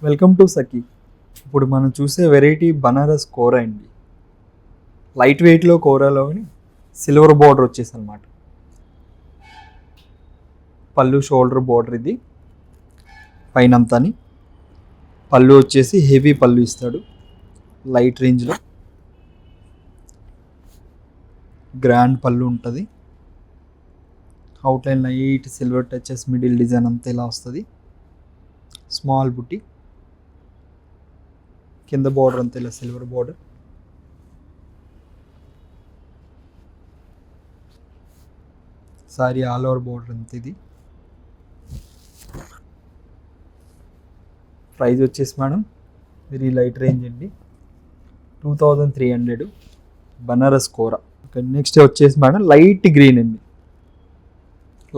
Welcome to సఖీ. ఇప్పుడు మనం చూసే వెరైటీ బనారస్ కోరా అండి. లైట్ వెయిట్లో కోరాలోని సిల్వర్ బార్డర్ వచ్చేసి అనమాట. పళ్ళు షోల్డర్ బార్డర్ ఇది పైనంతాని. పళ్ళు వచ్చేసి హెవీ పళ్ళు ఇస్తాడు లైట్ రేంజ్లో. గ్రాండ్ పళ్ళు ఉంటుంది. Outline light silver touches, middle design అంతా ఇలా వస్తుంది. స్మాల్ బుట్టి, కింద బార్డర్ అంతా ఇలా silver border. Sorry all over border అంత ఇది. ప్రైస్ వచ్చేసి మేడం వెరీ లైట్ రేంజ్ అండి, 2300 బనారస్ కోరా. నెక్స్ట్ వచ్చేసి మేడం లైట్ గ్రీన్ అండి,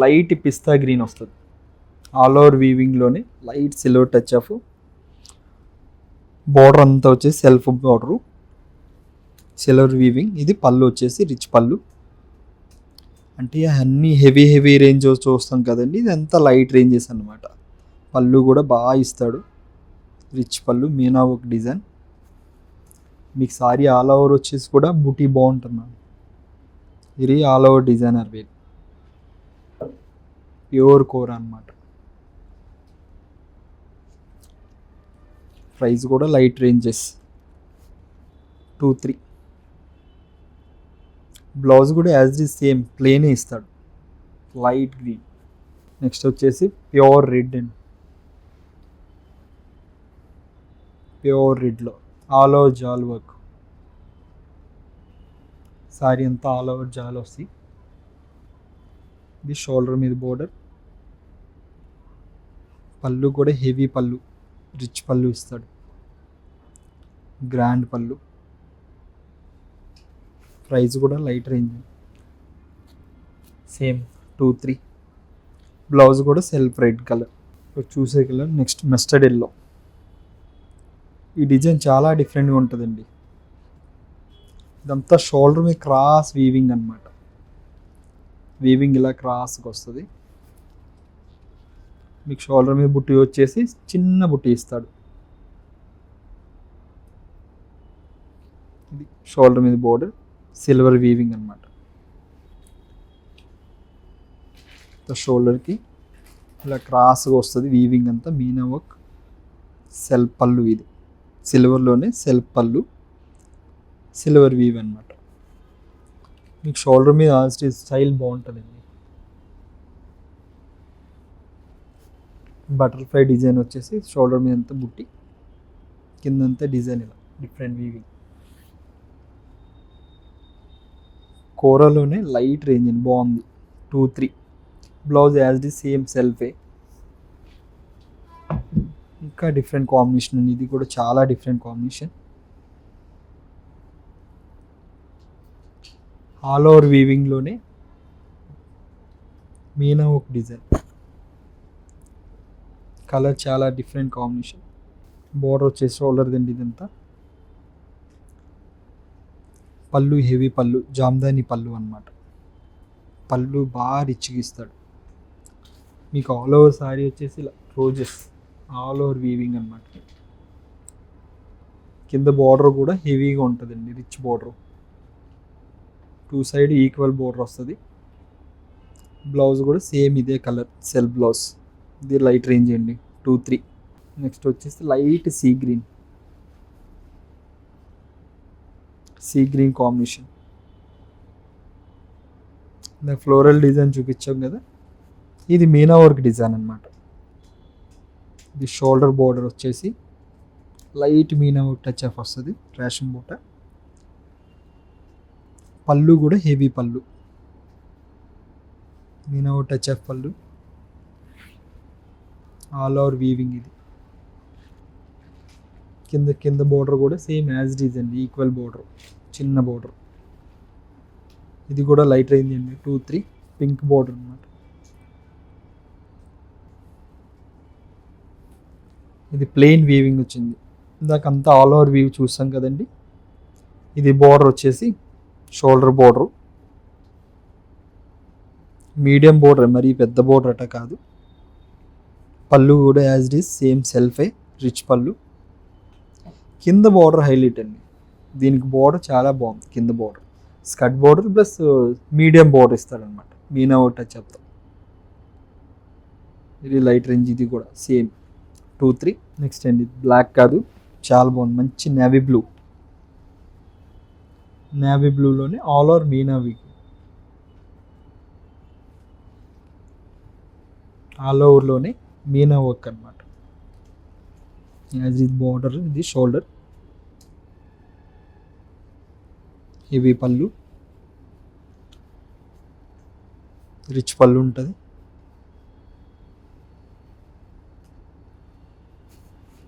లైట్ పిస్తా గ్రీన్ వస్తుంది. ఆల్ ఓవర్ వీవింగ్లోనే light silver touch of border అంతా వచ్చేసి సెల్ఫ్ బార్డరు, సిల్వర్ వీవింగ్. ఇది పళ్ళు వచ్చేసి రిచ్ పళ్ళు. అంటే అన్నీ హెవీ రేంజ్ చూస్తాం కదండి, ఇది అంతా లైట్ రేంజెస్ అనమాట. పళ్ళు కూడా బాగా ఇస్తాడు, rich pallu, meena work design. మీకు సారీ ఆల్ ఓవర్ వచ్చేసి కూడా బుటీ బాగుంటుంది. ఇది all over designer wear, pure కోర్ అనమాట. ప్రైస్ కూడా లైట్ రేంజెస్ 2-3. బ్లౌజ్ కూడా యాజ్ ఇస్ సేమ్ ప్లేనే ఇస్తాడు, లైట్ గ్రీన్. నెక్స్ట్ వచ్చేసి ప్యూర్ రెడ్ అండి, ప్యూర్ రెడ్లో all over jaal work. Sari అంతా ఆల్ ఓవర్ జాల్ వస్తాయి. ఇది షోల్డర్ మీద బోర్డర్. పళ్ళు కూడా హెవీ పళ్ళు, రిచ్ పళ్ళు ఇస్తాడు, గ్రాండ్ పళ్ళు. ప్రైస్ కూడా లైట్ రేంజ్, సేమ్ 2-3. బ్లౌజ్ కూడా సెల్ఫ్ రెడ్ కలర్. చూసే కలర్ నెక్స్ట్ మస్టర్డ్ ఎల్లో. ఈ డిజైన్ చాలా డిఫరెంట్గా ఉంటుందండి. ఇదంతా షోల్డర్ మీద క్రాస్ వీవింగ్ అనమాట. వీవింగ్ ఇలా క్రాస్గా వస్తుంది. మీకు షోల్డర్ మీద బుట్టి వచ్చేసి చిన్న బుట్టి ఇస్తాడు. ఇది షోల్డర్ మీద బోర్డర్, సిల్వర్ వీవింగ్ అనమాట. షోల్డర్కి ఇలా క్రాస్గా వస్తుంది వీవింగ్ అంతా, మీనా వర్క్. సెల్ఫ్ పళ్ళు, ఇది సిల్వర్లోనే సెల్ఫ్ పళ్ళు, సిల్వర్ వీవ్ అనమాట. మీకు షోల్డర్ మీద స్టైల్ బాగుంటుందండి. బటర్ఫ్లై డిజైన్ వచ్చేసి షోల్డర్ మీద అంతా బుట్టి, కిందంతా డిజైన్ ఇలా డిఫరెంట్ వీవింగ్. కోరాలోనే లైట్ రేంజ్ అండి, బాగుంది. 2-3. బ్లౌజ్ యాజ్ ది సేమ్ సెల్ఫే. ఇంకా డిఫరెంట్ కాంబినేషన్ అండి, ఇది కూడా చాలా డిఫరెంట్ కాంబినేషన్. ఆల్ ఓవర్ వీవింగ్లోనే మీనా ఒక డిజైన్. కలర్ చాలా డిఫరెంట్ కాంబినేషన్. బోర్డర్ వచ్చేసి షోల్డర్ దండి ఇదంతా. పళ్ళు హెవీ పళ్ళు, జామ్దాని పళ్ళు అనమాట. పళ్ళు బాగా రిచ్గా ఇస్తాడు. మీకు ఆల్ ఓవర్ సారీ వచ్చేసి ఇలా రోజెస్, ఆల్ ఓవర్ వీవింగ్ అనమాట. కింద బార్డర్ కూడా హెవీగా ఉంటుందండి, rich border. 2 side equal border వస్తుంది. బ్లౌజ్ కూడా సేమ్ ఇదే కలర్, సెల్ఫ్ బ్లౌజ్. ఇది లైట్ రేంజ్ అండి, 2-3. నెక్స్ట్ వచ్చేసి light sea green, sea green combination. Floral design చూపించాం కదా, ఇది మీనా వర్క్ డిజైన్ అనమాట. ఇది షోల్డర్ బోర్డర్ వచ్చేసి light Meena work touch of వస్తుంది, రేషన్ బూట. పళ్ళు కూడా హెవీ పళ్ళు, మీనా వర్క్ టచ్ ఆఫ్ పళ్ళు, ఆల్ ఓవర్ వీవింగ్. ఇది కింద బోర్డర్ కూడా సేమ్ యాజ్ ఇట్ ఈజ్ అండి, ఈక్వల్ బోర్డర్, చిన్న బోర్డర్. ఇది కూడా లైట్ రేంజ్ అండి, 2-3. పింక్ బోర్డర్ అనమాట. ఇది ప్లెయిన్ వీవింగ్ వచ్చింది. ఇందాక అంతా ఆల్ ఓవర్ వీవ్ చూసాం కదండి. ఇది బోర్డర్ వచ్చేసి షోల్డర్ బోర్డరు, మీడియం బోర్డర్, మరీ పెద్ద బోర్డర్ అట కాదు. పళ్ళు కూడా యాజ్ ఇట్ ఈజ్ సేమ్ సెల్ఫే, రిచ్ పళ్ళు. కింద బార్డర్ హైలైట్ అండి, దీనికి బార్డర్ చాలా బాగుంది. కింద border skirt border plus medium border ఇస్తారనమాట, మీనా టచ్ చెప్తాం. ఇది లైట్ రేంజ్, ఇది కూడా సేమ్ 2-3. నెక్స్ట్ అండి బ్లాక్ కాదు, చాలా బాగుంది, మంచి నేవీ బ్లూ. నేవీ బ్లూలోనే ఆల్ ఓవర్ మీనా వీక్, ఆల్ ఓవర్లోనే మీనా వర్క్ అనమాట. ఇది బార్డర్, ఇది షోల్డర్. ఇవి పళ్ళు, రిచ్ పళ్ళు ఉంటుంది.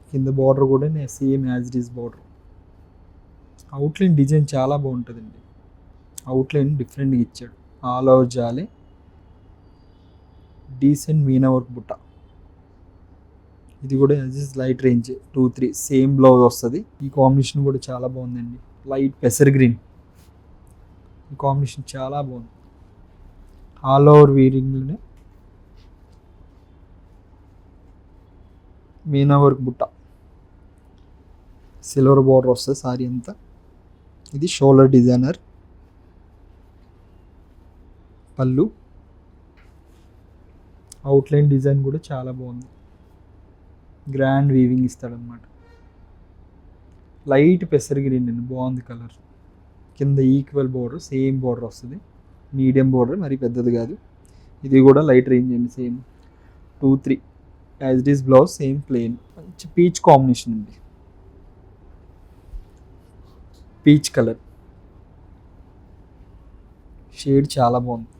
కింద బార్డర్ కూడా same as it is border. Outline design చాలా బాగుంటుందండి, అవుట్లైన్ డిఫరెంట్గా ఇచ్చాడు. ఆల్ ఓవర్ జాలే, డీసెంట్ మీనా వర్క్ బుట్ట. ఇది కూడా as is light range 2-3, same blouse వస్తుంది. ఈ కాంబినేషన్ కూడా చాలా బాగుందండి, లైట్ పెసర్ గ్రీన్. ఈ కాంబినేషన్ చాలా బాగుంది. ఆల్ ఓవర్ వీరింగ్లోనే మీనా వర్క్ బుట్ట, సిల్వర్ బార్డర్ వస్తుంది సారీ అంతా. ఇది shoulder designer. Pallu, outline design కూడా చాలా బాగుంది, గ్రాండ్ వీవింగ్ ఇస్తాడనమాట. లైట్ పెసర్ గ్రీన్ అండి, బాగుంది కలర్. కింద ఈక్వల్ బార్డర్, సేమ్ బార్డర్ వస్తుంది, మీడియం బార్డర్, మరి పెద్దది కాదు. ఇది కూడా లైట్ రేంజ్ అండి, same 2-3 as it is blouse, same plain. మంచి పీచ్ కాంబినేషన్ అండి, పీచ్ కలర్ షేడ్ చాలా బాగుంది.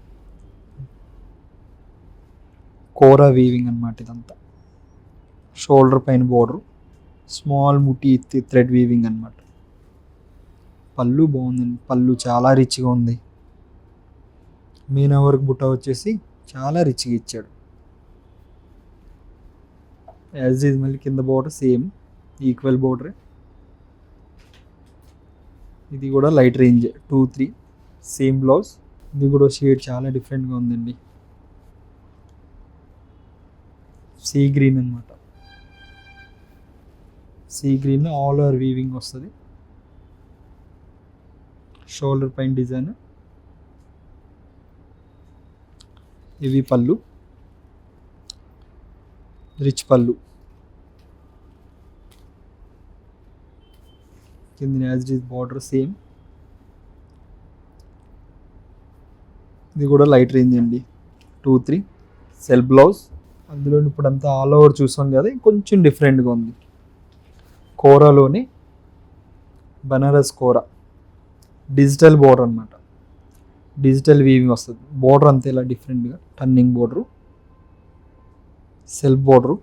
కోరా వీవింగ్ అనమాట ఇదంతా. షోల్డర్ పైన బార్డర్, స్మాల్ ముట్టి థ్రెడ్ వీవింగ్ అనమాట. పళ్ళు బాగుందండి, పళ్ళు చాలా రిచ్గా ఉంది. మీనా వర్క్ బుట్ట వచ్చేసి చాలా రిచ్గా ఇచ్చాడు. యాజ్ ఈజ్ మళ్ళీ కింద బార్డర్ సేమ్ ఈక్వల్ బార్డరే. ఇది కూడా లైట్ రేంజ్ 2-3, సేమ్ బ్లౌజ్. ఇది కూడా షేడ్ చాలా డిఫరెంట్గా ఉందండి, సీ గ్రీన్ అనమాట. Sea green all over weaving వస్తుంది. షోల్డర్ పైన డిజైన్. ఇవి పళ్ళు, రిచ్ పళ్ళు. కింద as it is border same. ఇది కూడా లైట్ రేంజ్ అండి 2-3, సెల్ఫ్ బ్లౌజ్. అందులో ఇప్పుడు అంతా ఆల్ ఓవర్ చూసాం కదా, కొంచెం డిఫరెంట్గా ఉంది. కోరాలోని బనారస్ కోరా, డిజిటల్ బోర్డర్ అనమాట, డిజిటల్ వీవింగ్ వస్తుంది. బోర్డర్ అంతా ఇలా డిఫరెంట్గా turning border, self border,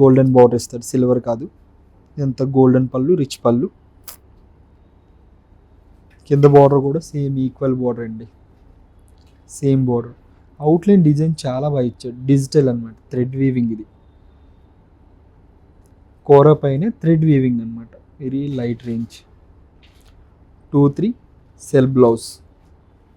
golden border ఇస్తాడు, సిల్వర్ కాదు. ఇదంతా గోల్డెన్ పళ్ళు, రిచ్ పళ్ళు. కింద బార్డర్ కూడా సేమ్ ఈక్వల్ బార్డర్ అండి, సేమ్ బార్డర్. అవుట్లైన్ డిజైన్ చాలా బాగా ఇచ్చాడు, డిజిటల్ అనమాట, థ్రెడ్ వీవింగ్. ఇది కోరా పైన థ్రెడ్ వీవింగ్ అనమాట, very light range 2-3, self blouse.